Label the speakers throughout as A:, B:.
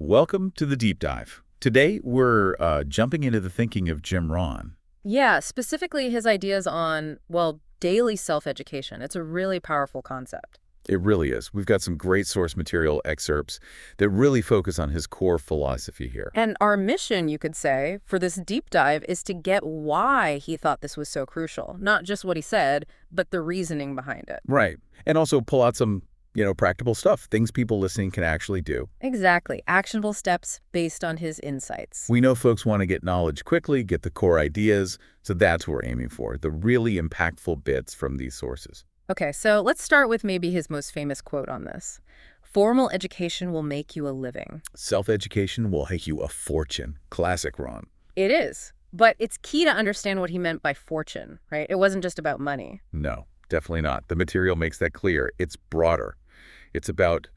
A: Welcome to the Deep Dive. Today, we're jumping into the thinking of Jim Rohn.
B: Yeah, specifically his ideas on, well, daily self-education. It's a really powerful concept.
A: It really is. We've got some great source material excerpts that really focus on his core philosophy here.
B: And our mission, you could say, for this deep dive is to get why he thought this was so crucial. Not just what he said, but the reasoning behind it.
A: Right. And also pull out some, practical stuff, things people listening can actually do.
B: Exactly. Actionable steps based on his insights.
A: We know folks want to get knowledge quickly, get the core ideas, so that's what we're aiming for, the really impactful bits from these sources.
B: Okay, so let's start with maybe his most famous quote on this. Formal education will make you a living.
A: Self-education will make you a fortune. Classic Ron.
B: It is. But it's key to understand what he meant by fortune, right? It wasn't just about money.
A: No, definitely not. The material makes that clear. It's broader. It's about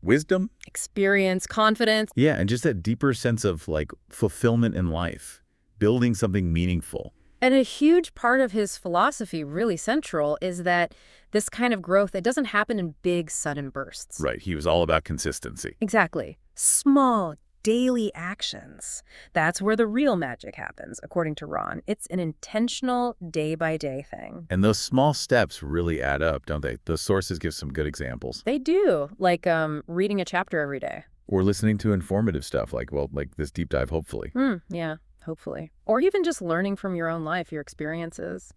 A: wisdom.
B: Experience, confidence.
A: Yeah, and just that deeper sense of, fulfillment in life, building something meaningful.
B: And a huge part of his philosophy, really central, is that this kind of growth, it doesn't happen in big, sudden bursts.
A: Right. He was all about consistency.
B: Exactly. Small, daily actions. That's where the real magic happens, according to Ron. It's an intentional, day-by-day thing.
A: And those small steps really add up, don't they? Those sources give some good examples.
B: They do, like reading a chapter every day.
A: Or listening to informative stuff, like this deep dive, hopefully.
B: Yeah. Hopefully. Or even just learning from your own life, your experiences,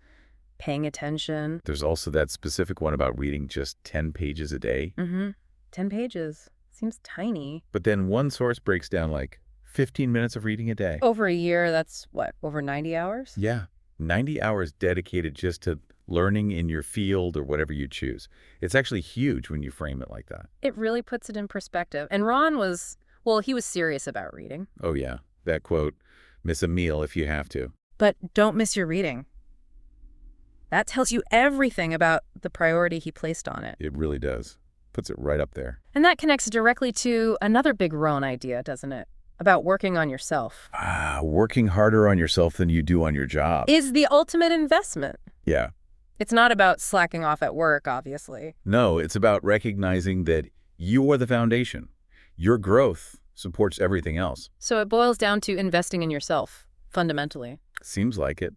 B: paying attention.
A: There's also that specific one about reading just 10 pages a day.
B: 10 pages. Seems tiny.
A: But then one source breaks down 15 minutes of reading a day.
B: Over a year, that's what, over 90 hours?
A: Yeah, 90 hours dedicated just to learning in your field or whatever you choose. It's actually huge when you frame it like that.
B: It really puts it in perspective. And Ron was, well, he was serious about reading.
A: Oh, yeah. That quote, miss a meal if you have to.
B: But don't miss your reading. That tells you everything about the priority he placed on it.
A: It really does. Puts it right up there.
B: And that connects directly to another big Rohn idea, doesn't it? About working on yourself.
A: Working harder on yourself than you do on your job.
B: Is the ultimate investment.
A: Yeah.
B: It's not about slacking off at work, obviously.
A: No, it's about recognizing that you are the foundation. Your growth supports everything else.
B: So it boils down to investing in yourself, fundamentally.
A: Seems like it.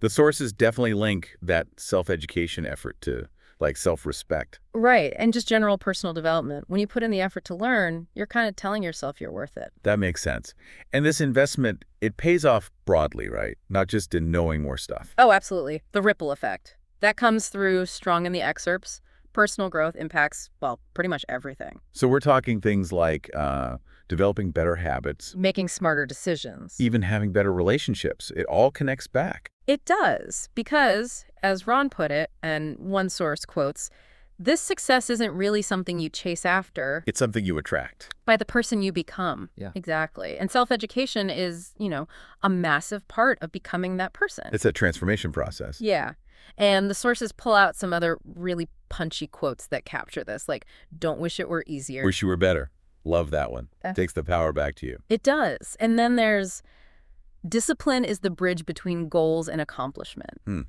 A: The sources definitely link that self-education effort to, self-respect.
B: Right, and just general personal development. When you put in the effort to learn, you're kind of telling yourself you're worth it.
A: That makes sense. And this investment, it pays off broadly, right? Not just in knowing more stuff.
B: Oh, absolutely. The ripple effect. That comes through strong in the excerpts. Personal growth impacts, well, pretty much everything.
A: So we're talking things like developing better habits.
B: Making smarter decisions.
A: Even having better relationships. It all connects back.
B: It does, because, as Ron put it, and one source quotes, this success isn't really something you chase after.
A: It's something you attract.
B: By the person you become.
A: Yeah.
B: Exactly. And self-education is, a massive part of becoming that person.
A: It's a transformation process.
B: Yeah. And the sources pull out some other really punchy quotes that capture this, like, don't wish it were easier.
A: Wish you were better. Love that one. Takes the power back to you.
B: It does. And then there's discipline is the bridge between goals and accomplishment.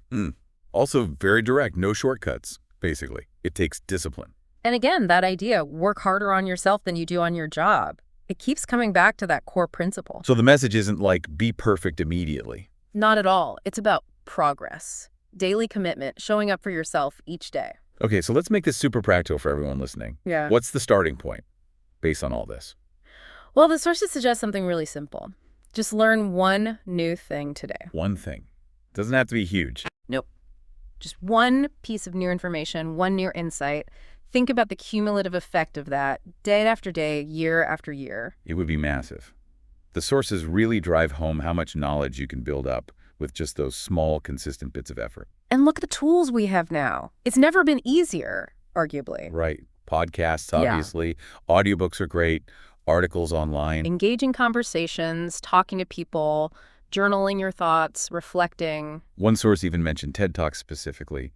A: Also very direct, no shortcuts, basically. It takes discipline.
B: And again, that idea, work harder on yourself than you do on your job. It keeps coming back to that core principle.
A: So the message isn't be perfect immediately.
B: Not at all. It's about progress, daily commitment, showing up for yourself each day.
A: Okay, so let's make this super practical for everyone listening.
B: Yeah.
A: What's the starting point based on all this?
B: Well, the sources suggest something really simple. Just learn one new thing today.
A: One thing. Doesn't have to be huge.
B: Nope. Just one piece of new information, one new insight. Think about the cumulative effect of that day after day, year after year.
A: It would be massive. The sources really drive home how much knowledge you can build up with just those small, consistent bits of effort.
B: And look at the tools we have now. It's never been easier, arguably.
A: Right. Podcasts, obviously. Yeah. Audiobooks are great. Articles online.
B: Engaging conversations, talking to people, journaling your thoughts, reflecting.
A: One source even mentioned TED Talks specifically.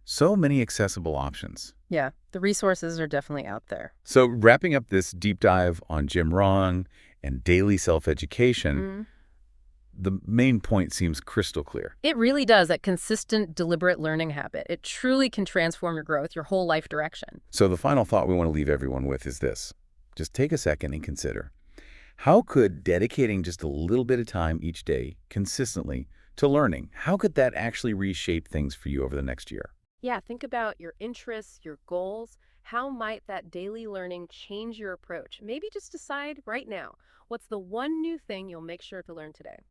A: So many accessible options.
B: Yeah, the resources are definitely out there.
A: So wrapping up this deep dive on Jim Rohn and daily self-education, the main point seems crystal clear.
B: It really does, that consistent, deliberate learning habit. It truly can transform your growth, your whole life direction.
A: So the final thought we want to leave everyone with is this. just take a second and consider, how could dedicating just a little bit of time each day consistently to learning, how could that actually reshape things for you over the next year?
B: Yeah, think about your interests, your goals. How might that daily learning change your approach? Maybe just decide right now, what's the one new thing you'll make sure to learn today?